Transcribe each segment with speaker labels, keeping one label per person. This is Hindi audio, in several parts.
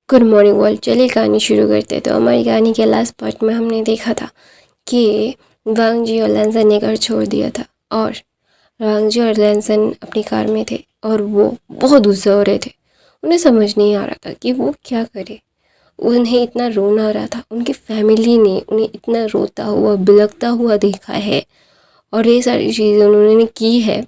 Speaker 1: Good morning world. चलिए कहानी शुरू करते हैं। तो हमारी कहानी के लास्ट पार्ट में हमने देखा था कि वांग जी और लैंसन ने घर छोड़ दिया था और वांग जी और लैंसन अपनी कार में थे और वो बहुत गुस्से हो रहे थे। उन्हें समझ नहीं आ रहा था कि वो क्या करे। उन्हें इतना रोना आ रहा था। उनकी फैमिली ने उन्हें इतना रोता हुआ बिलखता हुआ देखा है और ये सारी चीज़ें उन्होंने की है।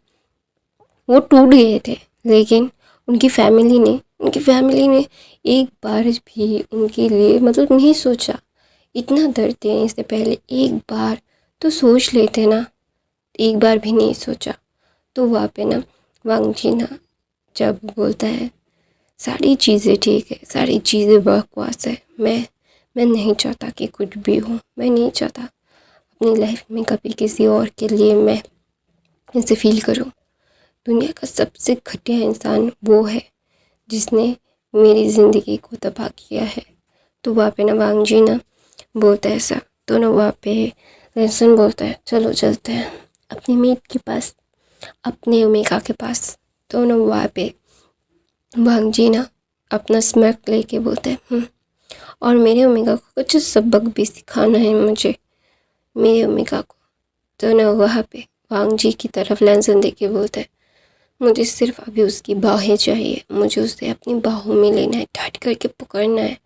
Speaker 1: वो टूट गए थे, लेकिन उनकी फैमिली ने एक बार भी उनके लिए मतलब नहीं सोचा। इतना दर्द देने से पहले एक बार तो सोच लेते ना, एक बार भी नहीं सोचा। तो वहाँ पे ना वांग जी ना जब बोलता है सारी चीज़ें ठीक है, सारी चीज़ें बकवास है, मैं नहीं चाहता कि कुछ भी हो, मैं नहीं चाहता अपनी लाइफ में कभी किसी और के लिए मैं ऐसे फील करूँ। दुनिया का सबसे घटिया इंसान वो है जिसने मेरी ज़िंदगी को तबाह किया है। तो वहाँ पे ना वांग जी ना बोलता है ऐसा। तो ना वहाँ पे लहसुन बोलता है चलो चलते हैं अपनी मीट के पास, अपने ओमेगा के पास। तो ना वहाँ पे वांग जी ना अपना स्मैक लेके बोलते हैं और मेरे ओमेगा को कुछ सबक भी सिखाना है मुझे, मेरे ओमेगा को। तो ना वहाँ पे वांग जी की तरफ लहसुन देख के बोलता है मुझे सिर्फ अभी उसकी बाहें चाहिए, मुझे उसे अपनी बाहों में लेना है, टाइट करके पकड़ना है,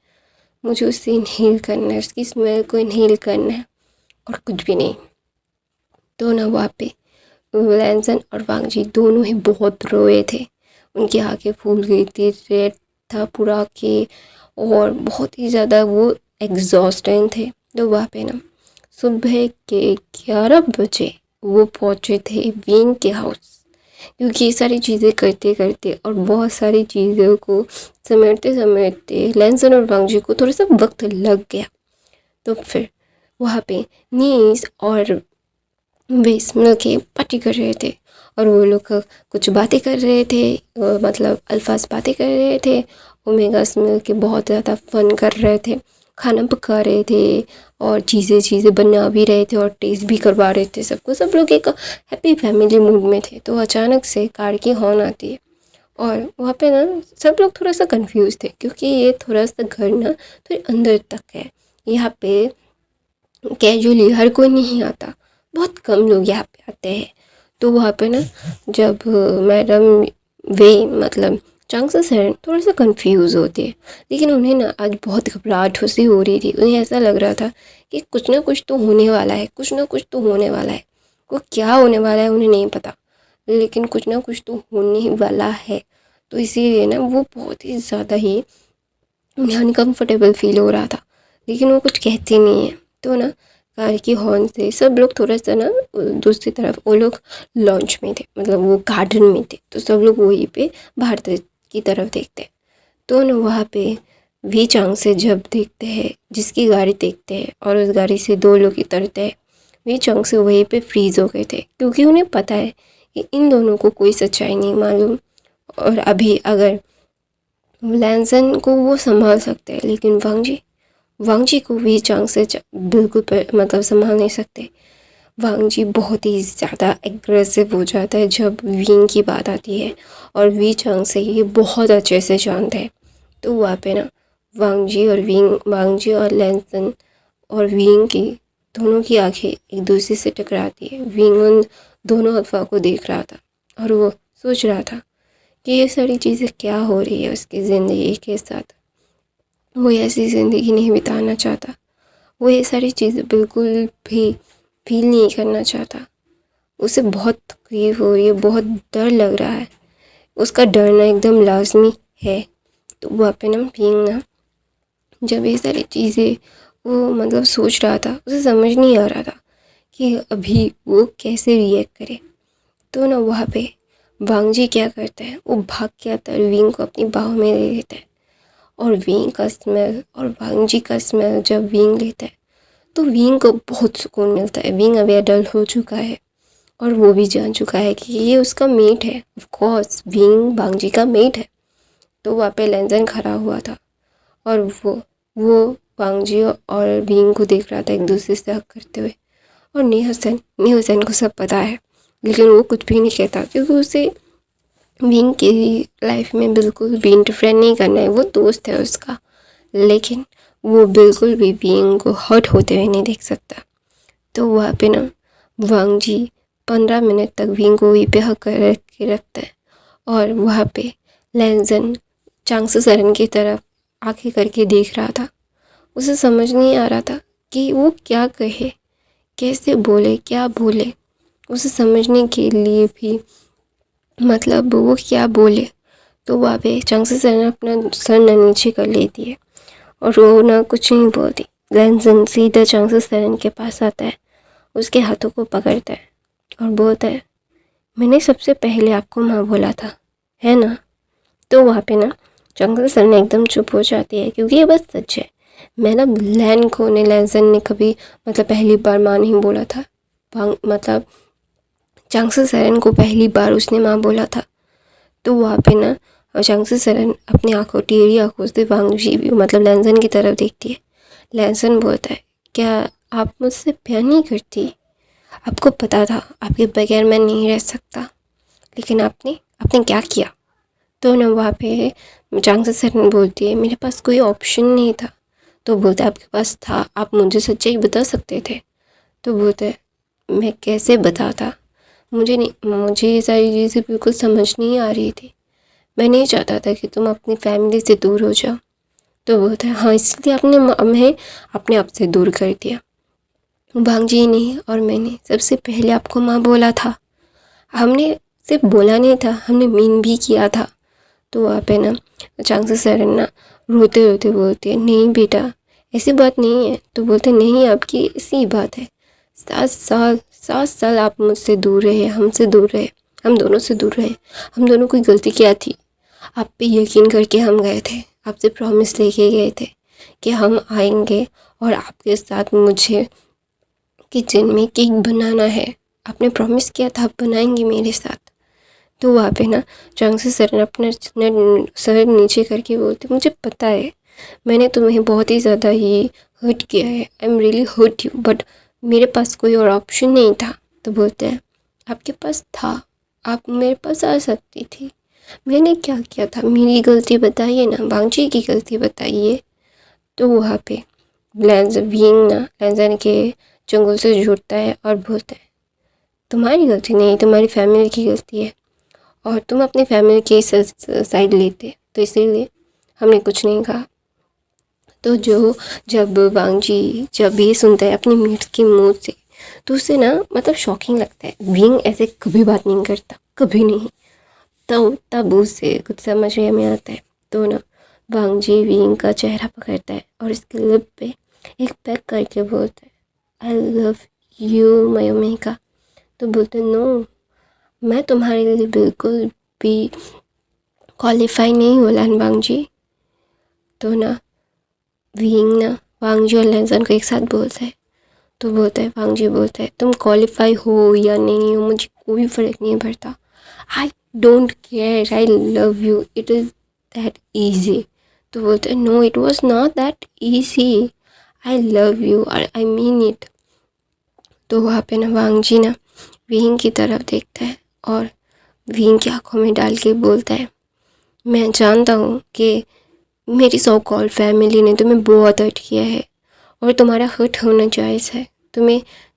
Speaker 1: मुझे उसे इनहेल करना है, उसकी स्मेल को इनहेल करना है और कुछ भी नहीं। तो ना वहाँ पे लैंसन और वांग जी दोनों ही बहुत रोए थे। उनकी आंखें फूल गई थी, रेड था पूरा के और बहुत ही ज़्यादा वो एग्जॉस्टेड थे। तो वहाँ पे ना सुबह के 11 बजे वो पहुँचे थे विंग के हाउस, क्योंकि ये सारी चीज़ें करते करते और बहुत सारी चीज़ों को समेटते समेटते लैंसन और वांग जी को थोड़ा सा वक्त लग गया। तो फिर वहाँ पे नीस और वेस मिल के पार्टी कर रहे थे और वो लोग कुछ बातें कर रहे थे, मतलब अल्फाज बातें कर रहे थे। ओमेगास मिल के बहुत ज़्यादा फन कर रहे थे, खाना पका रहे थे और चीज़ें बना भी रहे थे और टेस्ट भी करवा रहे थे सबको। सब लोग एक हैप्पी फैमिली मूड में थे। तो अचानक से कार की हॉर्न आती है और वहाँ पे ना सब लोग थोड़ा सा कंफ्यूज थे, क्योंकि ये थोड़ा सा घर ना थोड़ी अंदर तक है। यहाँ पे कैजुअली हर कोई नहीं आता, बहुत कम लोग यहाँ पे आते हैं। तो वहाँ पे ना जब मैडम वे मतलब चांसेस हैं थोड़ा सा कंफ्यूज होते हैं, लेकिन उन्हें ना आज बहुत घबराहट सी हो रही थी। उन्हें ऐसा लग रहा था कि कुछ ना कुछ तो होने वाला है, कुछ ना कुछ तो होने वाला है। वो क्या होने वाला है उन्हें नहीं पता, लेकिन कुछ ना कुछ तो होने ही वाला है। तो इसीलिए ना वो बहुत ही ज़्यादा ही उन्हें अनकम्फर्टेबल फील हो रहा था, लेकिन वो कुछ कहते नहीं है। तो ना कार की हॉर्न से सब लोग थोड़ा सा ना दूसरी तरफ, वो लोग लॉन्च में थे, मतलब वो गार्डन में थे, तो सब लोग वहीं पे बाहर की तरफ देखते हैं। तो ना वहाँ पे वी चांग से जब देखते हैं, जिसकी गाड़ी देखते हैं और उस गाड़ी से दो लोग उतरते हैं, वी चांग से वहीं पे फ्रीज हो गए थे, क्योंकि उन्हें पता है कि इन दोनों को कोई सच्चाई नहीं मालूम। और अभी अगर लैंसन को वो संभाल सकते हैं, लेकिन वांग जी को वी चांग से बिल्कुल मतलब संभाल नहीं सकते। वांग जी बहुत ही ज़्यादा एग्रेसिव हो जाता है जब विंग की बात आती है, और वी चांग से ये बहुत अच्छे से जानते हैं। तो वहाँ पे ना वांग जी और लैंसन और विंग की दोनों की आंखें एक दूसरे से टकराती है। विंग उन दोनों अफवाह को देख रहा था और वो सोच रहा था कि ये सारी चीज़ें क्या हो रही है उसकी ज़िंदगी के साथ। वो ऐसी ज़िंदगी नहीं बिताना चाहता, वो ये सारी चीज़ें बिल्कुल भी फील नहीं करना चाहता। उसे बहुत तकलीफ़ हो रही है, बहुत डर लग रहा है, उसका डरना एकदम लाजमी है। तो वो अपने ना बीइंग ना जब ये सारी चीज़ें वो मतलब सोच रहा था, उसे समझ नहीं आ रहा था कि अभी वो कैसे रिएक्ट करे। तो ना वहाँ पे वांग जी क्या करता है, वो भाग के आता है, विंग को अपनी बाहों में ले लेता है और विंग का स्मेल और वांग जी का स्मेल जब विंग लेता है तो विंग को बहुत सुकून मिलता है। विंग अभी अडल्ट हो चुका है और वो भी जान चुका है कि ये उसका मेट है। ऑफ कोर्स विंग वांग जी का मेट है। तो वहाँ पे लैंसन खड़ा हुआ था और वो वांग जी और विंग को देख रहा था एक दूसरे से हक करते हुए। और नी हसन को सब पता है, लेकिन वो कुछ भी नहीं कहता, क्योंकि उसे विंग की लाइफ में बिल्कुल भी इंटरफेयर नहीं करना है। वो दोस्त है उसका, लेकिन वो बिल्कुल भी बीइंग को हर्ट होते हुए नहीं देख सकता। तो वहाँ पे ना वांग जी 15 मिनट तक बीइंग को वहीं पे हक कर के रखता है और वहाँ पे लैंजन चांगसू सरन की तरफ आंखें करके देख रहा था। उसे समझ नहीं आ रहा था कि वो क्या कहे, कैसे बोले, क्या बोले। उसे समझने के लिए भी मतलब वो क्या बोले। तो वहाँ पे चांगसू सरन अपना सर ना नीचे कर लेती है और वो ना कुछ नहीं बोलती। लैंजन सीधा चांगसू सरन के पास आता है, उसके हाथों को पकड़ता है और बोलता है, मैंने सबसे पहले आपको माँ बोला था, है ना? तो वहाँ पे ना चांगसू सरन एकदम चुप हो जाती है क्योंकि ये बस सच है। मैं ना लैंजन ने कभी मतलब पहली बार माँ नहीं बोला था। मतलब चांगसू सरन को पहली बार उसने माँ बोला था। तो वहाँ पे ना चांगसू सरन अपनी आंखों टेढ़ी आंखों से वांग जी मतलब लैंजन की तरफ देखती है। लैंजन बोलता है, क्या आप मुझसे प्यार नहीं करती? आपको पता था आपके बगैर मैं नहीं रह सकता, लेकिन आपने आपने क्या किया? तो ना वहाँ पे चांगसू सरन बोलती है, मेरे पास कोई ऑप्शन नहीं था। तो बोलता है, आपके पास था, आप मुझे सच्चाई बता सकते थे। तो बोलता है, मैं कैसे बताता? मुझे ये सारी चीज़ें बिल्कुल समझ नहीं आ रही थी। मैं नहीं चाहता था कि तुम अपनी फैमिली से दूर हो जाओ। तो बोलता है, हाँ इसलिए आपने हमें अपने आप से दूर कर दिया। वांग जी ने और मैंने सबसे पहले आपको माँ बोला था। हमने सिर्फ बोला नहीं था, हमने मीन भी किया था। तो वहाँ पे ना चांगसू सरन ना रोते रोते बोलते हैं, नहीं बेटा ऐसी बात नहीं है। तो बोलते नहीं, आपकी ऐसी बात है। 7 साल आप मुझसे दूर रहे, हमसे दूर रहे, हम दोनों से दूर रहे। हम दोनों की गलती क्या थी? आप पे यकीन करके हम गए थे, आपसे प्रॉमिस लेके गए थे कि हम आएंगे और आपके साथ मुझे किचन में केक बनाना है। आपने प्रॉमिस किया था आप बनाएंगे मेरे साथ। तो वहाँ पे ना चांगसू सरन अपना सर नीचे करके बोलते, मुझे पता है मैंने तुम्हें बहुत ही ज़्यादा ही हर्ट किया है, I am really hurt you, but मेरे पास कोई और ऑप्शन नहीं था। तो बोलते हैं, आपके पास था, आप मेरे पास आ सकती थी। मैंने क्या किया था? मेरी गलती बताइए ना, वांग जी की गलती बताइए। तो वहाँ पे लैंजन के जंगल से जुड़ता है और बोलता है, तुम्हारी गलती नहीं, तुम्हारी फैमिली की गलती है और तुम अपनी फैमिली की साइड लेते, तो इसीलिए हमने कुछ नहीं कहा। तो जब वांग जी जब ये सुनता है अपनी मीट की मुँह से, तो उसे ना मतलब शॉकिंग लगता है। विंग ऐसे कभी बात नहीं करता, कभी नहीं। तब उसे कुछ समझ में आता है। तो ना वांग जी विंग का चेहरा पकड़ता है और इसके लिप पे एक पैक करके बोलता है, आई लव यू मयूमिका। तो बोलते नो, मैं तुम्हारे लिए बिल्कुल भी क्वालिफाई नहीं हूँ वांग जी। तो ना वांग जी और लैंजन को एक साथ बोलता है। तो बोलता है वांग जी बोलता है, तुम क्वालिफाई हो या नहीं हो मुझे कोई फ़र्क नहीं पड़ता। I don't care, I love you, it is that easy. तो बोलते हैं, no it was not that easy, I love you, I mean it. तो वहाँ पे ना वांग जी ना विंग की तरफ देखता है और विंग की आंखों में डाल के बोलता है, मैं जानता हूँ कि मेरी सो कॉल्ड फैमिली ने तुम्हें बहुत हर्ट किया है और तुम्हारा हर्ट होना जायज़ है।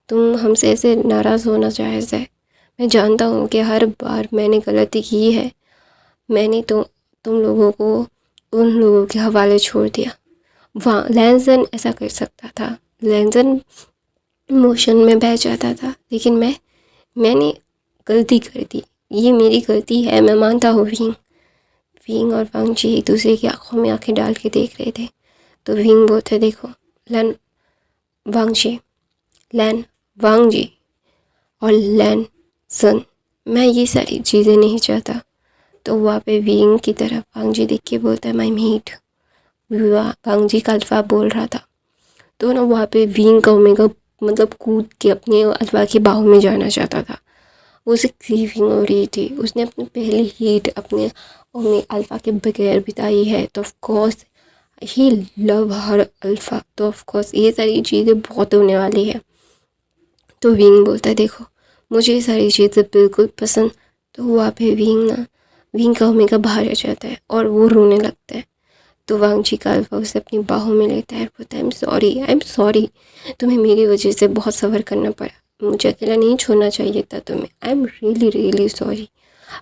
Speaker 1: तुम हमसे ऐसे नाराज़ होना जायज़ है। मैं जानता हूँ कि हर बार मैंने गलती की है, मैंने तो तुम लोगों को उन लोगों के हवाले छोड़ दिया। वहाँ लैंजन ऐसा कर सकता था, लैंजन इमोशन में बह जाता था, लेकिन मैंने गलती कर दी, ये मेरी गलती है, मैं मानता हूँ। विंग और वांग जी एक दूसरे की आंखों में आंखें डाल के देख रहे थे। तो विंग बोलते, देखो लैन वांग जी और लैन सन, मैं ये सारी चीज़ें नहीं चाहता। तो वहाँ पे विंग की तरफ वांग जी देख के बोलता है, माई मीट। वांग जी का अल्फा बोल रहा था। तो ना वहाँ पे विंग का ओमेगा मतलब कूद के अपने अल्फा की बाहों में जाना चाहता था। उसे क्रीविंग हो रही थी, उसने अपनी पहली हीट अपने अल्फा के बगैर बिताई है। तो of course he love her alpha. तो ऑफ कोर्स ये सारी चीज़ें बहुत होने वाली है। तो विंग बोलता है, देखो मुझे ये सारी चीज़ें बिल्कुल पसंद। तो वहाँ पे विंग का ओमेगा बाहर आ जाता है और वो रोने लगता है। तो वांग जी का अल्फा उसे अपनी बाहों में लेता है और बोलता है आई एम सॉरी, तुम्हें मेरी वजह से बहुत सफ़र करना पड़ा, मुझे अकेला नहीं छोड़ना चाहिए था तुम्हें, I am really really sorry,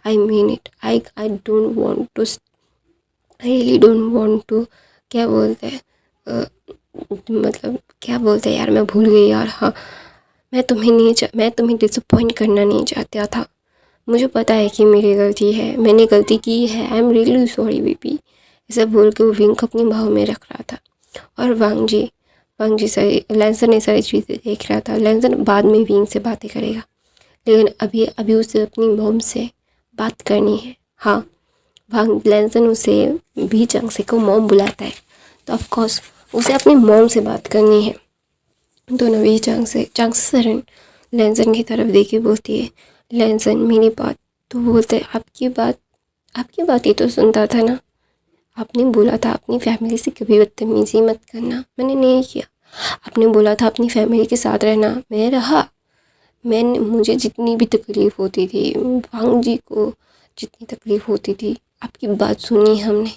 Speaker 1: I mean it, I don't want to, I really don't want to, क्या बोलते हैं मतलब क्या बोलते हैं यार, मैं भूल गई यार। हाँ, मैं तुम्हें डिसअपॉइंट करना नहीं चाहता था, मुझे पता है कि मेरी गलती है, मैंने गलती की है, I am really sorry baby, ऐसा बोल के वो विंग को अपनी बाहों में रख रहा था। और वांग जी सारी लैंसन ने सारी चीज़ें देख रहा था। लैंसन बाद में विंग से बातें करेगा, लेकिन अभी अभी उसे अपनी मॉम से बात करनी है। हाँ, लैंसन उसे भी चांगसे को मॉम बुलाता है, तो ऑफकोर्स उसे अपनी मॉम से बात करनी है। दोनों भी चांगसे सरन लैंसन की तरफ देखी बोलती है, लैंसन मेरी बात, तो बोलते हैं आपकी बात ही तो सुनता था ना, आपने बोला था अपनी फैमिली से कभी बदतमीज़ी मत करना, मैंने नहीं किया, आपने बोला था अपनी फैमिली के साथ रहना, मैं रहा, मुझे जितनी भी तकलीफ़ होती थी, वांग जी को जितनी तकलीफ़ होती थी, आपकी बात सुनी हमने,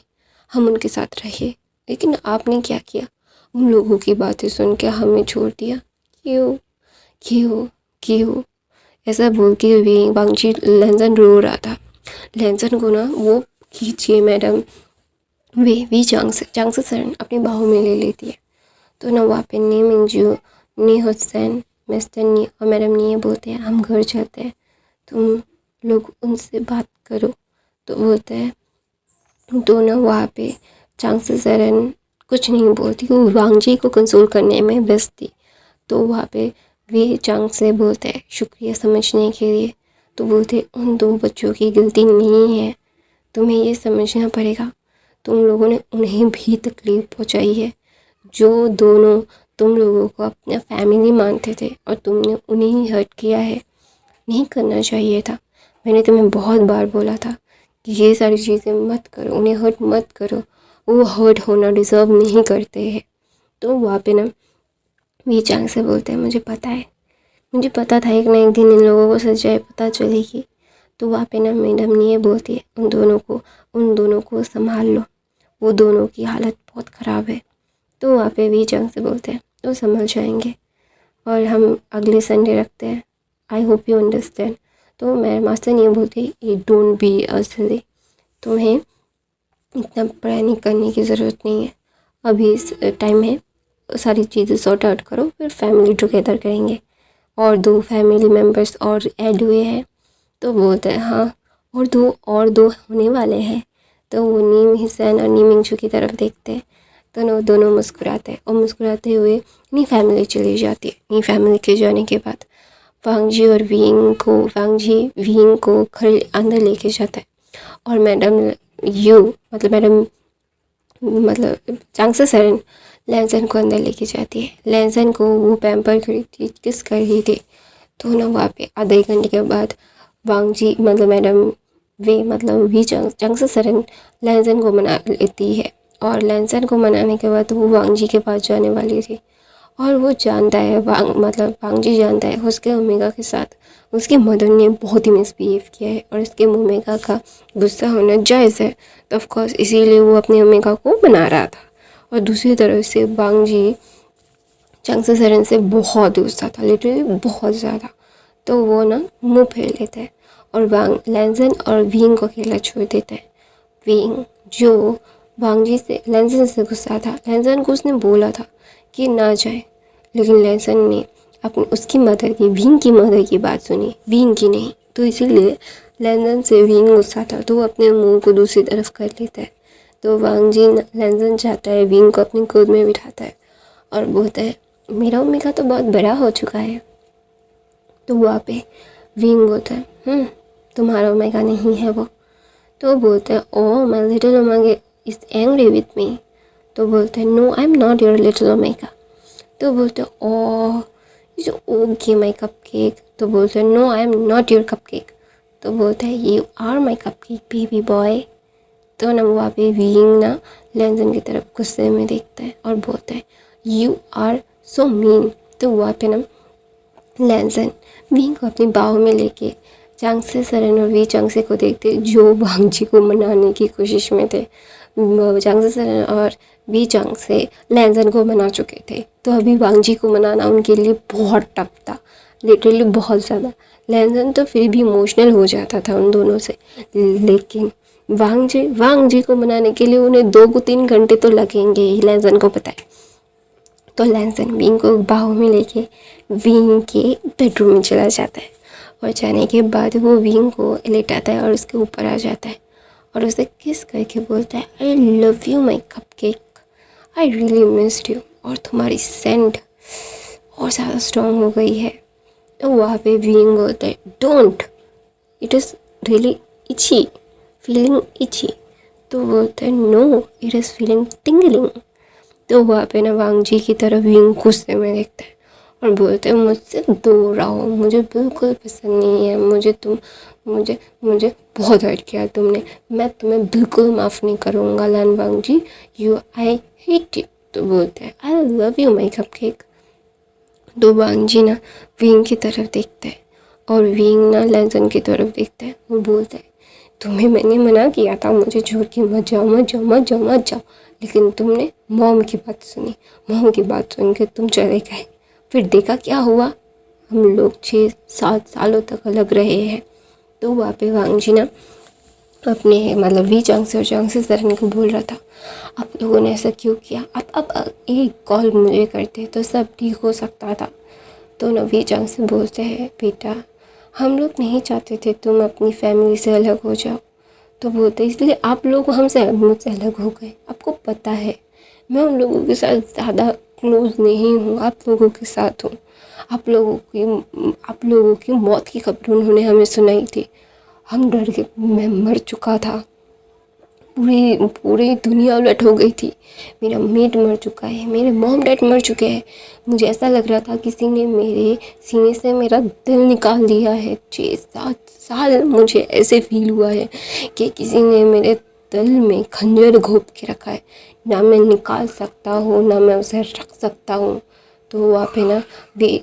Speaker 1: हम उनके साथ रहे, लेकिन आपने क्या किया, उन लोगों की बातें सुन के हमें छोड़ दिया, क्यों क्यों क्यों, ऐसा बोल के वांग जी लैंसन रो रहा था। लैंसन को ना वो खींचिए मैडम वी चांग से सरन अपनी बाहों में ले लेती है। तो ना वहाँ पे नी मिंजू, नी हुसैन, मिस्टर नी और मैडम नी ये बोलते हैं हम घर चलते हैं, तुम लोग उनसे बात करो। तो बोलते हैं तो ना वहाँ पे चांग से सरन कुछ नहीं बोलती, वो वांग जी को कंसोल करने में व्यस्त थी। तो वहाँ पे वे चांग से बोलते हैं शुक्रिया समझने के लिए। तो बोलते उन दो बच्चों की गलती नहीं है, तुम्हें ये समझना पड़ेगा, तुम लोगों ने उन्हें भी तकलीफ़ पहुंचाई है, जो दोनों तुम लोगों को अपना फैमिली मानते थे और तुमने उन्हें ही हर्ट किया है, नहीं करना चाहिए था। मैंने तुम्हें बहुत बार बोला था कि ये सारी चीज़ें मत करो, उन्हें हर्ट मत करो, वो हर्ट होना डिज़र्व नहीं करते हैं। तो वहाँ पे ना वी चांग से बोलते हैं मुझे पता था एक ना एक दिन इन लोगों को सच्चाई पता चलेगी। तो वहाँ पे ना मैडम ने ये बोलती है उन दोनों को संभाल लो, वो दोनों की हालत बहुत ख़राब है। तो वहाँ पे वी चांग से बोलते हैं तो संभल जाएंगे और हम अगले संडे रखते हैं, आई होप यू अंडरस्टैंड। तो मैं मास्टर नहीं बोलती ये डोंट बी असली, तुम्हें इतना प्लानिंग करने की ज़रूरत नहीं है, अभी इस टाइम में सारी चीज़ें सॉर्ट आउट करो, फिर फैमिली टुगेदर करेंगे। और 2 फैमिली मेम्बर्स और ऐड हुए हैं। तो बोलते हैं हाँ और दो होने वाले हैं। तो वो नीम हिसैन और नीमिंगशु की तरफ देखते हैं, तो दोनों मुस्कुराते हैं और मुस्कुराते हुए नी फैमिली चली जाती है। नी फैमिली के जाने के बाद वांग जी विंग को घर अंदर लेके जाता है और मैडम चांग से सरन लैंसन को अंदर लेके जाती है। लैंसन को वो पैम्पर कर रही थी, किस कर रही थी। तो ना वहाँ पे आधे घंटे के बाद वांग जी वी चांग से सरन लैंसन को मना लेती है और लैंसन को मनाने के बाद वो वांग जी के पास जाने वाली थी और वो जानता है वांग जी जानता है उसके ओमेगा के साथ उसकी मदर ने बहुत ही मिसबिहेव किया है और उसके ओमेगा का गुस्सा होना जायज़ है। तो ऑफकोर्स इसीलिए वो अपने ओमेगा को बना रहा था। और दूसरी तरफ से वांग जी चांग से सरन से बहुत गुस्सा था, लिटरली बहुत ज़्यादा। तो वो ना मुंह फेर लेता है और लैंसन और विंग को अकेला छोड़ देता है। विंग जो वांग जी से लैंसन से गुस्सा था, लैंसन को उसने बोला था कि ना जाए, लेकिन लैंसन ने उसकी मदर की विंग की मदर की बात सुनी, विंग की नहीं। तो इसीलिए लैंसन से विंग गुस्सा था तो वो अपने मुंह को दूसरी तरफ कर लेता है। तो वांग जी लैंसन चाहता है विंग को अपनी गोद में बिठाता है और बोलता है मेरा ओमेगा तो बहुत बड़ा हो चुका है। तो वहाँ पे विंग बोलता है तुम्हारा ओमेगा नहीं है वो। तो बोलते हैं oh my little omega is angry with me. तो बोलते हैं no I am not your little omega. तो बोलते हैं oh is okay my cupcake. तो बोलते हैं no I am not your cupcake. तो बोलते हैं you are my cupcake baby boy. तो ना वहाँ पे विंग ना लैंसन की तरफ गुस्से में देखता है और बोलता है यू आर सो मीन। तो वहाँ पे ना लैंसन विंग को अपनी बाहों में लेके चांग से सरन और वी चांग से को देखते जो वांग जी को मनाने की कोशिश में थे। चांगसे सरन और वी चांग से लैंजन को मना चुके थे, तो अभी वांग जी को मनाना उनके लिए बहुत टफ था, लिटरली बहुत ज़्यादा। लैंजन तो फिर भी इमोशनल हो जाता था उन दोनों से, लेकिन वांग जी को मनाने के लिए उन्हें 2-3 घंटे तो लगेंगे ही, लैंजन को पता है। तो लैंजन विंग को बाहों में लेके विंग के बेडरूम में चला जाता है, और जाने के बाद वो विंग को लेटाता है और उसके ऊपर आ जाता है और उसे किस करके बोलता है, आई love you my cupcake, I really missed you, और तुम्हारी सेंट और ज़्यादा स्ट्रॉन्ग हो गई है। तो वहाँ पे विंग बोलता है, don't, it is really itchy, feeling itchy. तो बोलता है, no it is feeling tingling. तो वहाँ पे ना वांग जी की तरफ विंग गुस्से में देखता है और बोलते हैं, मुझसे दूर रहो, मुझे बिल्कुल पसंद नहीं है, मुझे बहुत हर्ट किया तुमने, मैं तुम्हें बिल्कुल माफ़ नहीं करूँगा लान वांग जी, यू आई हेट यू। तो बोलते हैं, आई लव यू माई कपकेक। तो वांग जी ना विंग की तरफ देखता है और विंग ना लैंजन की तरफ देखता है, वो बोलता है, तुम्हें मैंने मना किया था मुझे छोड़ के मत जाओ, लेकिन तुमने मॉम की बात सुनी, मॉम की बात सुन के तुम चले गए, फिर देखा क्या हुआ, हम लोग 6-7 सालों तक अलग रहे हैं। तो वहाँ पे वांग जी ना अपने मतलब वी चांग से और चांग से सरन को बोल रहा था, आप लोगों ने ऐसा क्यों किया, अब एक कॉल मुझे करते तो सब ठीक हो सकता था। तो ना वी चांग से बोलते हैं, बेटा हम लोग नहीं चाहते थे तुम अपनी फैमिली से अलग हो जाओ। तो बोलते इसलिए आप लोग मुझसे अलग हो गए, आपको पता है मैं उन लोगों के साथ ज़्यादा क्लोज नहीं हूँ, आप लोगों के साथ हूँ। आप लोगों की मौत की खबर उन्होंने हमें सुनाई थी, हम डर के, मैं मर चुका था, पूरी दुनिया उलट हो गई थी, मेरा मेट मर चुका है, मेरे मॉम डैड मर चुके हैं, मुझे ऐसा लग रहा था किसी ने मेरे सीने से मेरा दिल निकाल दिया है। 6-7 साल मुझे ऐसे फील हुआ है कि किसी ने मेरे दिल में खंजर घोंप के रखा है, ना मैं निकाल सकता हूँ ना मैं उसे रख सकता हूँ। तो वहाँ पे ना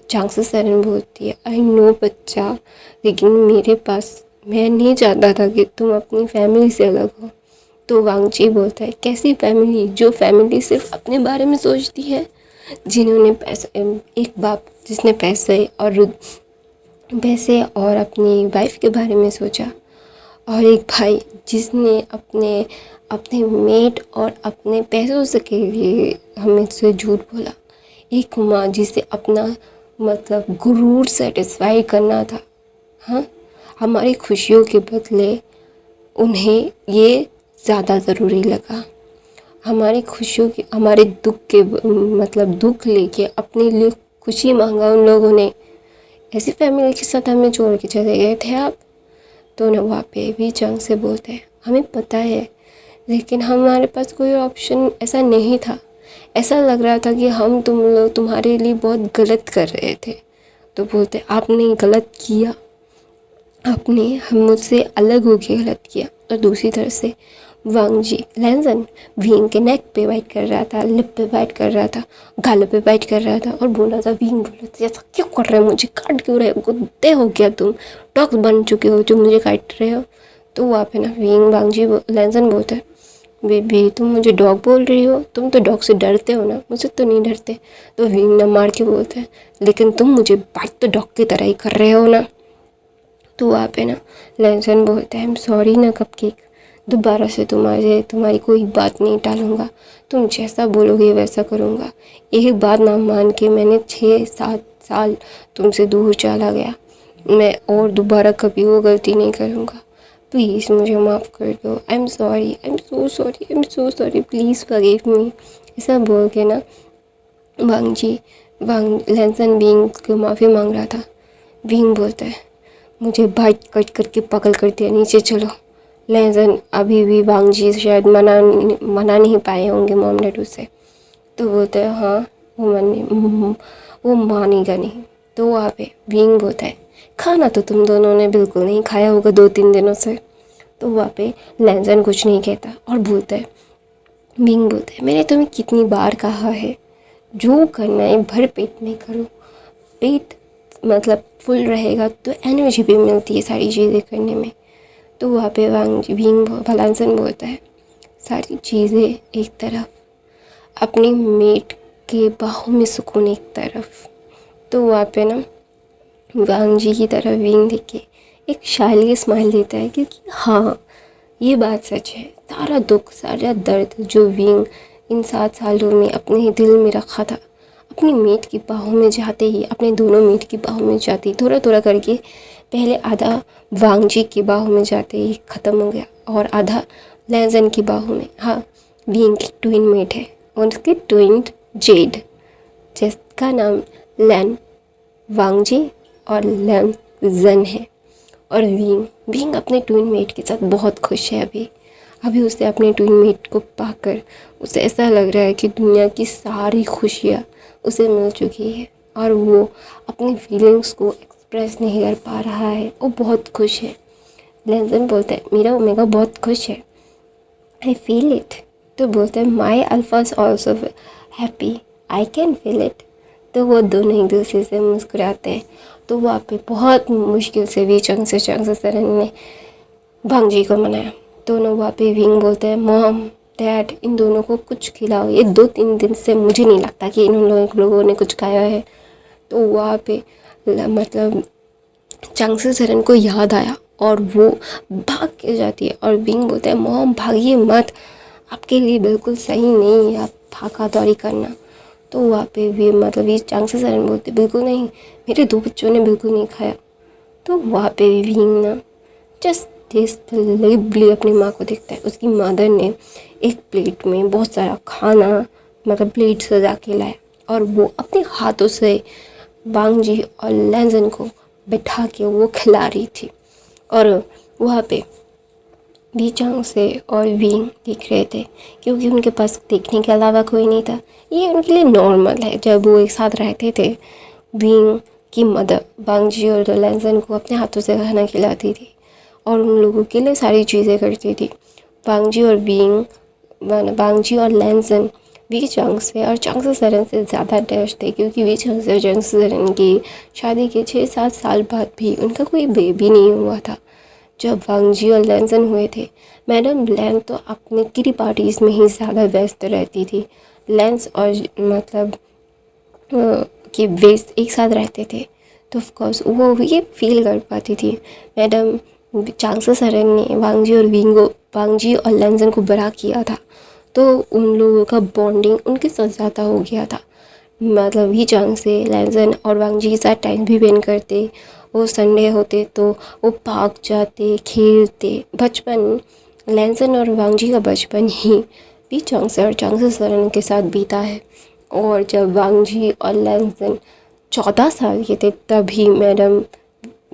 Speaker 1: चांग सरन बोलती है, आई नो बच्चा, लेकिन मेरे पास, मैं नहीं चाहता था कि तुम अपनी फैमिली से अलग हो। तो वांग जी बोलता है, कैसी फैमिली, जो फैमिली सिर्फ अपने बारे में सोचती है, जिन्होंने एक बाप जिसने पैसे और अपनी वाइफ के बारे में सोचा, और एक भाई जिसने अपने मेट और अपने पैसों से के लिए हमें से झूठ बोला, एक माँ जिसे अपना मतलब गुरूर सेटिस्फाई करना था, हाँ, हमारी खुशियों के बदले उन्हें ये ज़्यादा ज़रूरी लगा, हमारी खुशियों की, हमारे दुख के मतलब दुख लेके अपने लिए खुशी मांगा उन लोगों ने, ऐसी फैमिली के साथ हमें छोड़ के चले गए थे आप। तो ना वहाँ पे भी चांग से बोलते हैं, हमें पता है, लेकिन हमारे पास कोई ऑप्शन ऐसा नहीं था, ऐसा लग रहा था कि हम तुम लोग तुम्हारे लिए बहुत गलत कर रहे थे। तो बोलते आपने गलत किया, आपने हम मुझसे अलग होके गलत किया। और दूसरी तरफ से वांग जी लैंजन विंग के नेक पे बाइट कर रहा था, लिप पे बाइट कर रहा था, गालों पे बाइट कर रहा था और बोला था, विंग बोला था, ऐसा क्यों कर रहे हो, मुझे काट क्यों रहे हो, कुत्ते हो क्या तुम, डॉग बन चुके हो जो मुझे काट रहे हो। तो वहाँ पे ना वांग जी लैंजन बोलता है, बेबी तुम मुझे डॉग बोल रही हो, तुम तो डॉग से डरते हो ना, मुझे तो नहीं डरते। तो विंग ना मार के बोलता है, लेकिन तुम मुझे बाइट तो डॉग की तरह ही कर रहे हो ना। तो वहाँ पे ना लैंजन बोलता है, आई एम सॉरी ना कपकेक, दोबारा से तुम्हारी कोई बात नहीं टालूंगा, तुम जैसा बोलोगे वैसा करूँगा। एक बात ना मान के मैंने 6-7 साल तुमसे दूर चला गया, मैं और दोबारा कभी वो गलती नहीं करूँगा, प्लीज़ मुझे माफ़ कर दो, I am so sorry, please forgive me. ऐसा बोल के ना वांग लैंसन विंग को माफ़ी मांग रहा था। विंग बोलता है, मुझे बाइट कट करके पकड़ कर दिया, नीचे चलो। लैंसन अभी भी वांग जी शायद मना नहीं पाए होंगे मॉम डैड उसे। तो बोलते हैं, हाँ वो मानेगा नहीं। तो वहाँ पे विंग बोलता है, खाना तो तुम दोनों ने बिल्कुल नहीं खाया होगा 2-3 दिनों से। तो वहाँ पे लैंसन कुछ नहीं कहता और बोलता है, विंग बोलता है, मैंने तुम्हें कितनी बार कहा है, जो करना है भर पेट में करो, पेट मतलब फुल रहेगा तो एनर्जी भी मिलती है सारी चीज़ें करने में। तो वहाँ पे विंग लैंसन बोलता है, सारी चीज़ें एक तरफ, अपनी मेट के बाहों में सुकून एक तरफ। तो वहाँ पे ना वांग जी की तरफ विंग देख के एक शालीय स्माइल देता है, क्योंकि हाँ, ये बात सच है। सारा दुख, सारा दर्द जो विंग इन 7 सालों में अपने दिल में रखा था, अपनी मेट की बाहों में जाते ही, अपने दोनों मेट की बाहों में जाते ही थोड़ा थोड़ा करके, पहले आधा वांग जी की बाहों में जाते ही ख़त्म हो गया और आधा लैजन की बाहों में। हाँ, विंग की ट्विन मेट है, उनके ट्विन जेड, जिसका नाम लैन वांग जी और लैन जन है। और विंग अपने ट्विन मेट के साथ बहुत खुश है। अभी उसे अपने ट्विन मेट को पाकर उसे ऐसा लग रहा है कि दुनिया की सारी खुशियाँ उसे मिल चुकी है और वो अपनी फीलिंग्स को एक्सप्रेस नहीं कर पा रहा है। वो बहुत खुश है। लैजन बोलता है मेरा ओमेगा बहुत खुश है, आई फील इट। तो बोलते हैं my alpha is also happy, I can feel it. तो वो दोनों एक दूसरे से मुस्कुराते हैं। तो वहाँ पे बहुत मुश्किल से भी चंग से सरन ने वांग जी को मनाया। दोनों वहाँ पे विंग बोलते हैं मॉम डैड इन दोनों को कुछ खिलाओ, ये 2-3 दिन से मुझे नहीं लगता कि इन लोगों ने कुछ खाया है। तो वहाँ पे मतलब चंग से सरन को याद आया और वो भाग के जाती है और विंग बोलते हैं मॉम भागिए मत, आपके लिए बिल्कुल सही नहीं है आप भागा दौड़ी करना। तो वहाँ पे भी मतलब ये चंग से सरन बोलते बिल्कुल नहीं, मेरे 2 बच्चों ने बिल्कुल नहीं खाया। तो वहाँ पे विंग ना जस्ट डिसबिलीवली अपनी माँ को देखता है। उसकी मदर ने एक प्लेट में बहुत सारा खाना मतलब प्लेट सजा के लाया और वो अपने हाथों से वांग जी और लैजन को बैठा के वो खिला रही थी। और वहाँ पे भी चंग से और विंग दिख रहे थे, क्योंकि उनके पास देखने के अलावा कोई नहीं था। ये उनके लिए नॉर्मल है। जब वो एक साथ रहते थे, विंग की मदर वांग जी और लैजन को अपने हाथों से खाना खिलाती थी और उन लोगों के लिए सारी चीज़ें करती थी। वांग जी और लैजन वी चंग से और चंग से सरन से ज़्यादा अटैच थे, क्योंकि वी चंग से सरन की शादी के 6-7 साल बाद भी उनका कोई बेबी नहीं हुआ था। जब वांग जी और लैजन हुए थे, मैडम लैन तो अपने किटी पार्टीज़ में ही ज़्यादा व्यस्त रहती थी। लेंस और मतलब कि वेस्ट एक साथ रहते थे, तो ऑफकोर्स वो ये फील कर पाती थी। मैडम चंग से सरन ने वांग जी और लैजन को बड़ा किया था, तो उन लोगों का बॉन्डिंग उनके साथ ज़्यादा हो गया था। मतलब ही चंग से लैजन और वांग जी के साथ टाइम भी स्पेंड करते। वो संडे होते तो वो पार्क जाते, खेलते। बचपन लैजन और वांग जी का बचपन ही भी चंग से और चंग से सरन के साथ बीता है। और जब वांग जी और लैजन 14 साल के थे तभी मैडम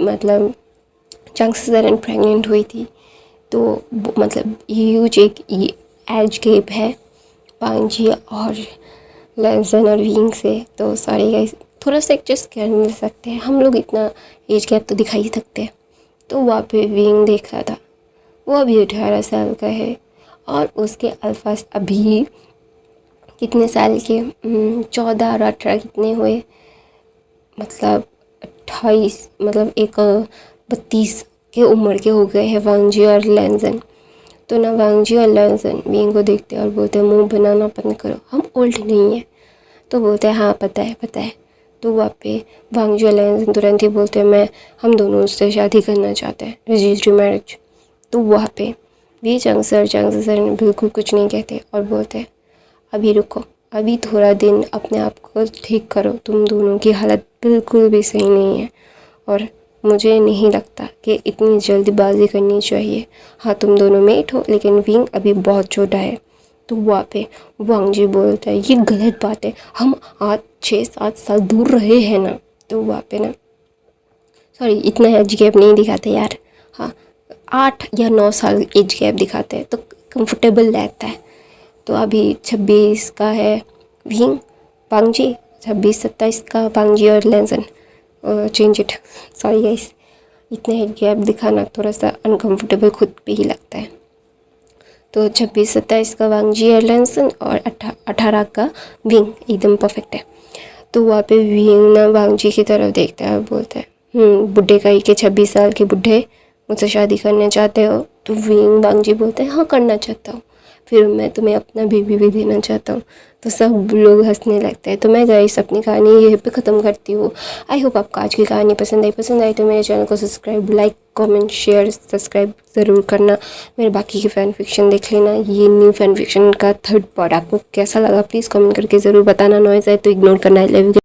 Speaker 1: मतलब चंग से सरन प्रेग्नेंट हुई थी। तो मतलब ह्यूज एक एज गैप है वांग जी और लैजन और विंग से। तो सॉरी गाइस, थोड़ा सा एडजस्ट कर मिल सकते हैं, हम लोग इतना एज गैप तो दिखा ही सकते हैं। तो वहाँ पे विंग देख रहा था, वो अभी 18 साल का है और उसके अल्फाज अभी कितने साल के 14 और 18 कितने हुए, मतलब 28, मतलब एक 32 के उम्र के हो गए हैं वांग जी और लैजन। तो ना वांग जी और लैजन विंग को देखते और बोलते मुंह बनाना बंद करो, हम ओल्ड नहीं हैं। तो बोलते हैं हाँ पता है। तो वहाँ पे वांग जी और लैजन तुरंत ही बोलते हैं हम दोनों उससे शादी करना चाहते हैं, रजिस्ट्री मैरिज। तो वहाँ पे भी चंग सर ने बिल्कुल कुछ नहीं कहते और बोलते हैं अभी रुको, अभी थोड़ा दिन अपने आप को ठीक करो, तुम दोनों की हालत बिल्कुल भी सही नहीं है और मुझे नहीं लगता कि इतनी जल्दबाजी करनी चाहिए। हाँ तुम दोनों मेट हो, लेकिन विंग अभी बहुत छोटा है। तो वहाँ पे वांग जी बोलता है ये गलत बात है, हम आज 6-7 साल दूर रहे हैं ना। तो वहाँ पे ना सॉरी इतना एज गैप नहीं दिखाते यार, हाँ 8 या 9 साल एज गैप दिखाते हैं तो कंफर्टेबल रहता है। तो अभी 26 का है विंग, वांग जी 26-27 का वांग जी और liaison. Change it, sorry guys, इतना एज गैप दिखाना थोड़ा सा अनकंफर्टेबल खुद पे ही लगता है। तो 26-27 का वांग जी और लैजन और 18 का विंग, एकदम परफेक्ट है। तो वहाँ पे विंग ना वांग जी की तरफ देखता है और बोलता है बुढ़े का ही के 26 साल के बुढ़े मुझसे शादी करना चाहते हो। तो विंग वांग जी बोलते हैं हाँ करना चाहता हूँ, फिर मैं तुम्हें अपना बेबी भी देना चाहता हूँ। तो सब लोग हंसने लगते हैं। तो मैं गाइस अपनी कहानी यहीं पे ख़त्म करती हूँ। आई होप आपको आज की कहानी पसंद आई तो मेरे चैनल को subscribe, like, comment, share, subscribe ज़रूर करना। मेरे बाकी की फ़ैन फिक्शन देख लेना। ये न्यू फ़ैन फिक्शन का 3rd पार्ट आपको कैसा लगा प्लीज़ कमेंट करके ज़रूर बताना। नॉइज़ आए तो इग्नोर करना। आई लव यू।